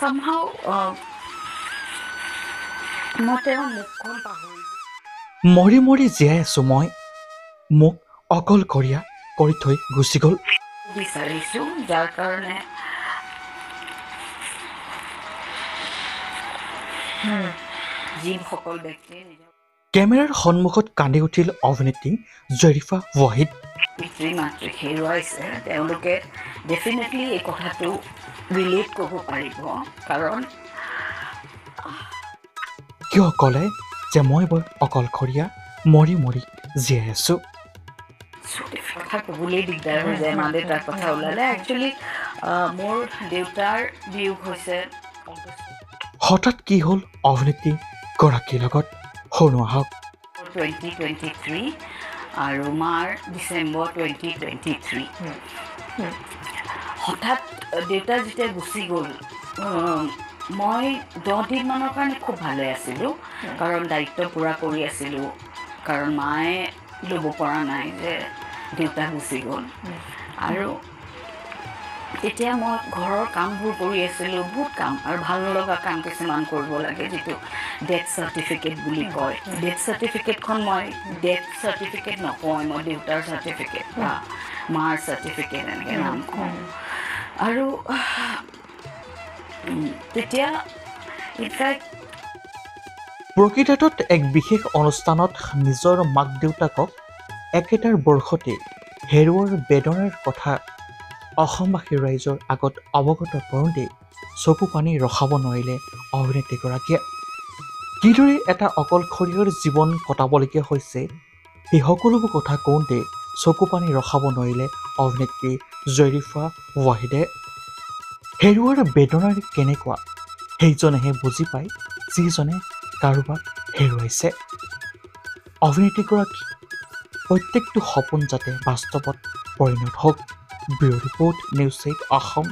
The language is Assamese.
somehow মই তেওঁৰ মুখখন পাহৰিলোঁ মৰি মৰি জীয়াই আছোঁ মই মোক অকলশৰীয়া কৰি থৈ গুচি গ'ল বিচাৰিছোঁ যাৰ কাৰণে যিসকল ব্যক্তিয়ে নিজৰ কেমেৰাৰ সন্মুখত কান্দি উঠিল অভিনেত্ৰী জৰিফা ৱাহিদ পিতৃ মাতৃক হেৰুৱাইছে তেওঁলোকে ডেফিনেটলি এই কথাটো ৰিলেট কৰিব পাৰিব কাৰণ কিয় ক'লে যে মই বৰ অকলশৰীয়া মৰি মৰি জীয়াই আছোঁ কথা ক'বলৈ দিগদাৰ হৈ যায় মা দেউতাৰ কথা ওলালে একচুৱেলি মোৰ দেউতাৰ বিয়োগ হৈছে হঠাৎ কি হ'ল অভিনেত্ৰী গৰাকীৰ লগত শুনো আহক 2023 আৰু মাৰ ডিচেম্বৰ 2023 হঠাৎ দেউতা যেতিয়া গুচি গ'ল মই 10 দিনমানৰ কাৰণে খুব ভালে আছিলোঁ কাৰণ দায়িত্ব পূৰা কৰি আছিলোঁ কাৰণ মায়ে ল'ব পৰা নাই যে দেউতা গুচি গ'ল আৰু তেতিয়া মই ঘৰৰ কামবোৰ কৰি আছিলোঁ বহুত কাম আৰু ভাল নলগা কাম কিছুমান কৰিব লাগে যিটো ডেথ চাৰ্টিফিকেট বুলি কয় ডেথ চাৰ্টিফিকেটখন মই ডেথ চাৰ্টিফিকেট নকওঁ মই দেউতাৰ চাৰ্টিফিকেট বা মাৰ চাৰ্টিফিকেট এনেকৈ নাম কওঁ আৰু তেতিয়া ইনফেক্ট প্ৰকৃতত এক বিশেষ অনুষ্ঠানত নিজৰ মাক দেউতাকক একেটাৰ বৰ্ষতে হেৰুৱাৰ বেদনাৰ কথা অসমবাসী ৰাইজৰ আগত অৱগত কৰোঁতে চকু পানী ৰখাব নোৱাৰিলে অভিনেত্ৰীগৰাকীয়ে কিদৰে এটা অকলশৰীয়াৰ জীৱন কটাবলগীয়া হৈছে সেই সকলোবোৰ কথা কওঁতে চকু পানী ৰখাব নোৱাৰিলে অভিনেত্ৰী জৰিফা ৱাহিদে হেৰুৱাৰ বেদনাৰ কেনেকুৱা সেইজনেহে বুজি পায় যিজনে কাৰোবাক হেৰুৱাইছে অভিনেত্ৰীগৰাকী প্ৰত্যেকটো সপোন যাতে বাস্তৱত পৰিণত হওক ব্যুৰ ৰিপৰ্ট নিউজ 8 অসম